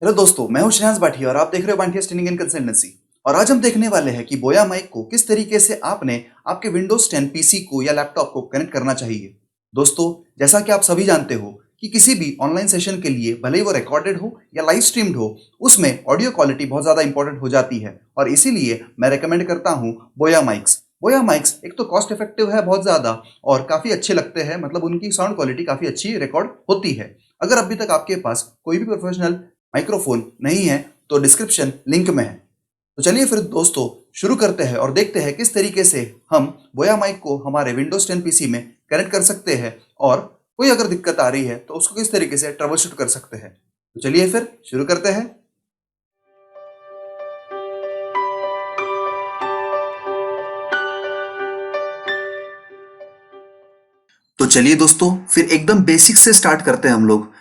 Hello दोस्तों, मैं हूं श्रेयांश भाटिया और आप देख रहे हो भाटिया ट्रेनिंग एंड कंसल्टेंसी। और आज हम देखने वाले हैं कि बोया माइक को किस तरीके से आपने आपके विंडोज 10 पीसी को या लैपटॉप को कनेक्ट करना चाहिए। दोस्तों, जैसा कि आप सभी जानते हो कि किसी भी ऑनलाइन सेशन के लिए भले ही वो रिकॉर्डेड हो या लाइव स्ट्रीम्ड हो, उसमें ऑडियो क्वालिटी बहुत ज्यादा इंपॉर्टेंट हो जाती है और इसीलिए मैं रेकमेंड करता हूं बोया माइक्स। बोया माइक्स एक तो कॉस्ट इफेक्टिव है बहुत ज्यादा और काफी अच्छे लगते हैं, मतलब उनकी साउंड क्वालिटी काफी अच्छी रिकॉर्ड होती है। अगर अभी तक आपके पास कोई भी प्रोफेशनल माइक्रोफोन नहीं है तो डिस्क्रिप्शन लिंक में है। तो चलिए फिर दोस्तों, शुरू करते हैं और देखते हैं किस तरीके से हम बोया माइक को हमारे विंडोज 10 पीसी में कनेक्ट कर सकते हैं और कोई अगर दिक्कत आ रही है तो उसको किस तरीके से ट्रबल शूट कर सकते हैं। तो चलिए फिर शुरू करते हैं। तो चलिए दोस्तों, फिर एकदम बेसिक से स्टार्ट करते हैं हम लोग।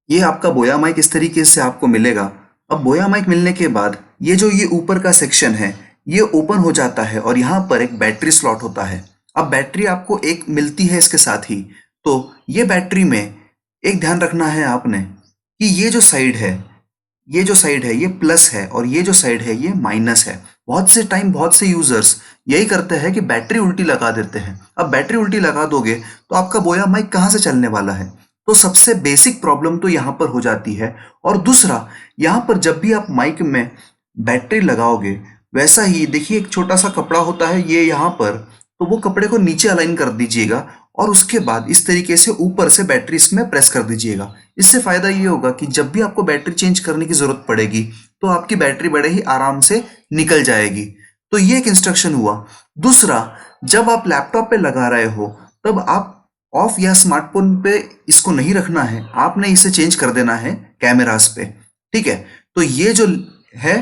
ये आपका बोया माइक इस तरीके से आपको मिलेगा। अब बोया माइक मिलने के बाद ये ऊपर का सेक्शन है, ये ओपन हो जाता है और यहाँ पर एक बैटरी स्लॉट होता है। अब बैटरी आपको एक मिलती है इसके साथ ही। तो ये बैटरी में एक ध्यान रखना है आपने कि ये जो साइड है ये प्लस है और ये जो साइड है ये माइनस है। बहुत से टाइम बहुत से यूजर्स यही करते हैं कि बैटरी उल्टी लगा देते हैं। अब बैटरी उल्टी लगा दोगे तो आपका बोया माइक कहाँ से चलने वाला है। तो सबसे बेसिक प्रॉब्लम तो यहाँ पर हो जाती है। और दूसरा, यहाँ पर जब भी आप माइक में बैटरी लगाओगे, वैसा ही देखिए एक छोटा सा कपड़ा होता है ये यहाँ पर, तो वो कपड़े को नीचे अलाइन कर दीजिएगा और उसके बाद इस तरीके से ऊपर से बैटरी इसमें प्रेस कर दीजिएगा। इससे फायदा ये होगा कि जब भी आपको बैटरी चेंज करने की जरूरत पड़ेगी तो आपकी बैटरी बड़े ही आराम से निकल जाएगी। तो ये एक इंस्ट्रक्शन हुआ। दूसरा, जब आप लैपटॉप पे लगा रहे हो तब आप ऑफ या स्मार्टफोन पे इसको नहीं रखना है, आपने इसे चेंज कर देना है कैमरास पे। ठीक है। तो ये जो है,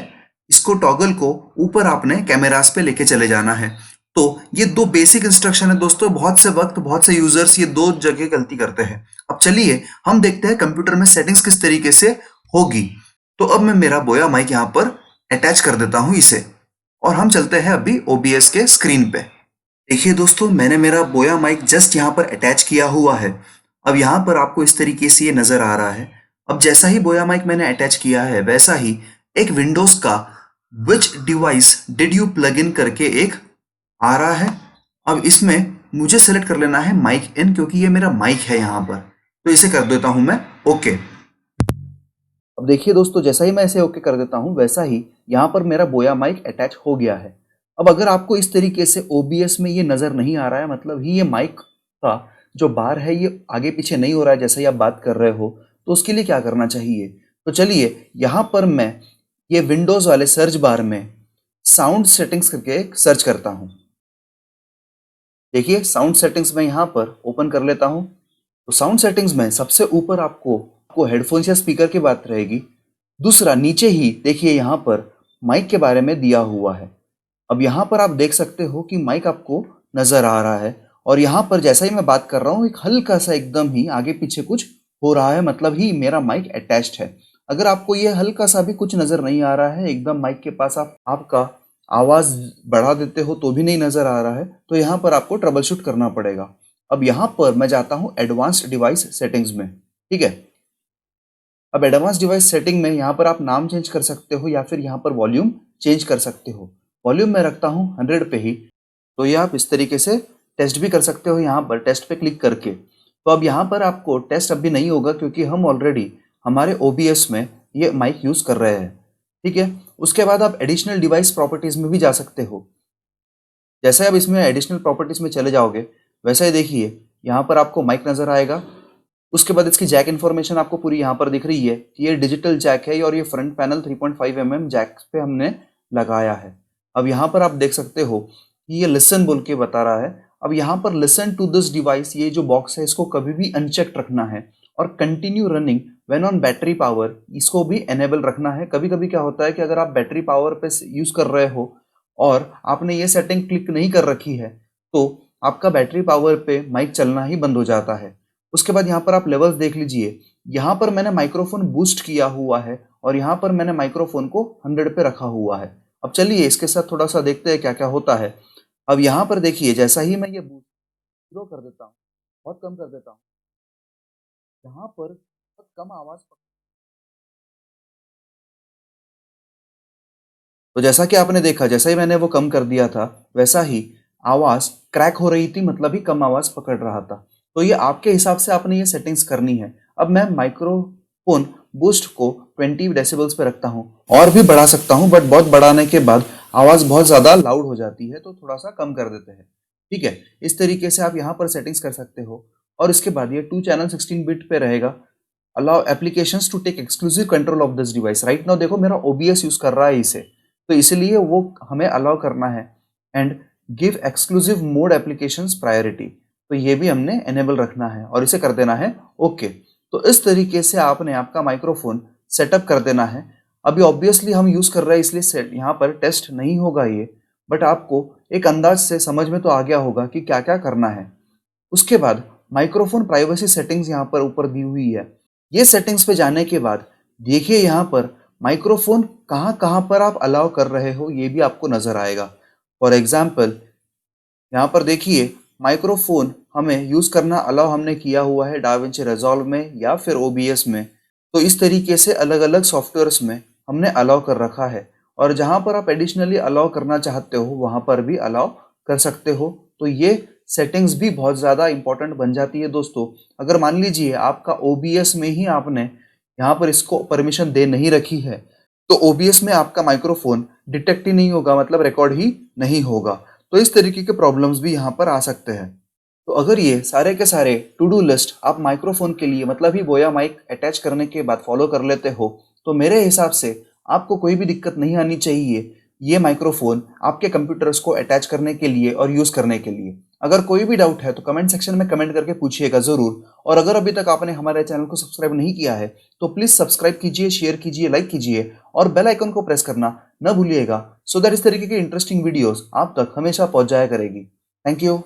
इसको टॉगल को ऊपर आपने कैमरास पे लेके चले जाना है। तो ये दो बेसिक इंस्ट्रक्शन है दोस्तों। बहुत से यूजर्स ये दो जगह गलती करते हैं। अब चलिए हम देखते हैं कंप्यूटर में सेटिंग्स किस तरीके से होगी। तो अब मैं मेरा बोया माइक यहाँ पर अटैच कर देता हूँ इसे और हम चलते हैं अभी ओबीएस के स्क्रीन पे। देखिए दोस्तों, मैंने मेरा बोया माइक जस्ट यहाँ पर अटैच किया हुआ है। अब यहाँ पर आपको इस तरीके से ये नजर आ रहा है। अब जैसा ही बोया माइक मैंने अटैच किया है वैसा ही एक विंडोज का विच device did you plug in करके एक आ रहा है। अब इसमें मुझे सेलेक्ट कर लेना है माइक इन, क्योंकि ये मेरा माइक है यहाँ पर। तो इसे कर देता हूं मैं ओके। अब देखिए दोस्तों, जैसा ही मैं इसे ओके कर देता हूँ वैसा ही यहाँ पर मेरा बोया माइक अटैच हो गया है। अब अगर आपको इस तरीके से ओबीएस में ये नज़र नहीं आ रहा है, मतलब ही ये माइक का जो बार है ये आगे पीछे नहीं हो रहा है जैसा ही आप बात कर रहे हो, तो उसके लिए क्या करना चाहिए। तो चलिए यहाँ पर मैं ये विंडोज़ वाले सर्च बार में साउंड सेटिंग्स करके एक सर्च करता हूँ। देखिए साउंड सेटिंग्स में यहाँ पर ओपन कर लेता हूँ। तो साउंड सेटिंग्स में सबसे ऊपर आपको हेडफोन्स या स्पीकर की बात रहेगी। दूसरा, नीचे ही देखिए यहाँ पर माइक के बारे में दिया हुआ है। अब यहाँ पर आप देख सकते हो कि माइक आपको नज़र आ रहा है और यहाँ पर जैसा ही मैं बात कर रहा हूँ एक हल्का सा एकदम ही आगे पीछे कुछ हो रहा है, मतलब ही मेरा माइक अटैच्ड है। अगर आपको ये हल्का सा भी कुछ नज़र नहीं आ रहा है, एकदम माइक के पास आपका आवाज़ बढ़ा देते हो तो भी नहीं नज़र आ रहा है, तो यहाँ पर आपको ट्रबल शूट करना पड़ेगा। अब यहाँ पर मैं जाता हूँ एडवांस्ड डिवाइस सेटिंग्स में। ठीक है। अब एडवांस डिवाइस सेटिंग में यहाँ पर आप नाम चेंज कर सकते हो या फिर यहाँ पर वॉल्यूम चेंज कर सकते हो। वॉल्यूम में रखता हूँ 100 पे ही। तो ये आप इस तरीके से टेस्ट भी कर सकते हो यहाँ पर टेस्ट पे क्लिक करके। तो अब यहाँ पर आपको टेस्ट अभी नहीं होगा क्योंकि हम ऑलरेडी हमारे ओबीएस में ये माइक यूज़ कर रहे हैं। ठीक है। उसके बाद आप एडिशनल डिवाइस प्रॉपर्टीज़ में भी जा सकते हो। जैसे अब इसमें एडिशनल प्रॉपर्टीज़ में चले जाओगे वैसा ही देखिए यहाँ पर आपको माइक नज़र आएगा। उसके बाद इसकी जैक इन्फॉर्मेशन आपको पूरी यहाँ पर दिख रही है कि ये डिजिटल जैक है और ये फ्रंट पैनल 3.5 mm जैक पे हमने लगाया है। अब यहाँ पर आप देख सकते हो कि ये लिसन बोल के बता रहा है। अब यहाँ पर लिसन टू दिस डिवाइस, ये जो बॉक्स है इसको कभी भी अनचेक रखना है और continue running when on battery power इसको भी एनेबल रखना है। कभी कभी क्या होता है कि अगर आप बैटरी पावर पे यूज कर रहे हो और आपने ये सेटिंग क्लिक नहीं कर रखी है तो आपका बैटरी पावर पे माइक चलना ही बंद हो जाता है। उसके बाद यहाँ पर आप लेवल्स देख लीजिए। यहाँ पर मैंने माइक्रोफोन बूस्ट किया हुआ है और यहाँ पर मैंने माइक्रोफोन को 100 पे रखा हुआ है। अब चलिए इसके साथ थोड़ा सा देखते हैं क्या क्या होता है। अब यहाँ पर देखिए जैसा ही मैं ये बूस्ट लो कर देता हूँ, बहुत कम कर देता हूँ, यहाँ पर बहुत कम आवाज तो जैसा कि आपने देखा, जैसा ही मैंने वो कम कर दिया था वैसा ही आवाज क्रैक हो रही थी, मतलब ही कम आवाज पकड़ रहा था। तो ये आपके हिसाब से आपने ये सेटिंग्स करनी है। अब मैं माइक्रोफोन बूस्ट को 20 डेसिबल्स पे रखता हूँ, और भी बढ़ा सकता हूँ बट बहुत बढ़ाने के बाद आवाज बहुत ज्यादा लाउड हो जाती है, तो थोड़ा सा कम कर देते हैं। ठीक है, इस तरीके से आप यहाँ पर सेटिंग्स कर सकते हो। और इसके बाद ये 2 चैनल 16 बिट पे रहेगा। Allow applications to take exclusive control of this device. Right now देखो मेरा ओबीएस यूज कर रहा है इसे, तो इसलिए वो हमें अलाउ करना है। And give exclusive mode applications priority, तो ये भी हमने एनेबल रखना है और इसे कर देना है ओके। तो इस तरीके से आपने आपका माइक्रोफोन सेटअप कर देना है। अभी ऑब्वियसली हम यूज कर रहे हैं इसलिए यहाँ पर टेस्ट नहीं होगा ये, बट आपको एक अंदाज से समझ में तो आ गया होगा कि क्या क्या करना है। उसके बाद माइक्रोफोन प्राइवेसी सेटिंग्स यहाँ पर ऊपर दी हुई है। ये सेटिंग्स पे जाने के बाद देखिए यहाँ पर माइक्रोफोन कहाँ कहाँ पर आप अलाउ कर रहे हो ये भी आपको नजर आएगा। फॉर एग्जाम्पल यहाँ पर देखिए माइक्रोफोन हमें यूज करना अलाउ हमने किया हुआ है डाविंची रिजॉल्व में या फिर ओबीएस में। तो इस तरीके से अलग अलग सॉफ्टवेयर्स में हमने अलाउ कर रखा है, और जहां पर आप एडिशनली अलाउ करना चाहते हो वहां पर भी अलाउ कर सकते हो। तो ये सेटिंग्स भी बहुत ज़्यादा इंपॉर्टेंट बन जाती है दोस्तों। अगर मान लीजिए आपका ओबीएस में ही आपने यहाँ पर इसको परमिशन दे नहीं रखी है, तो ओबीएस में आपका माइक्रोफोन डिटेक्ट ही नहीं होगा, मतलब रिकॉर्ड ही नहीं होगा। तो इस तरीके के प्रॉब्लम्स भी यहाँ पर आ सकते हैं। तो अगर ये सारे के सारे टू डू लिस्ट आप माइक्रोफोन के लिए, मतलब ही बोया माइक अटैच करने के बाद फॉलो कर लेते हो, तो मेरे हिसाब से आपको कोई भी दिक्कत नहीं आनी चाहिए ये माइक्रोफोन आपके कंप्यूटर्स को अटैच करने के लिए और यूज करने के लिए। अगर कोई भी डाउट है तो कमेंट सेक्शन में कमेंट करके पूछिएगा जरूर। और अगर अभी तक आपने हमारे चैनल को सब्सक्राइब नहीं किया है तो प्लीज सब्सक्राइब कीजिए, शेयर कीजिए, लाइक कीजिए और बेल आइकन को प्रेस करना न भूलिएगा, सो दैट इस तरीके के इंटरेस्टिंग वीडियोस आप तक हमेशा पहुंच जाया करेगी। Thank you.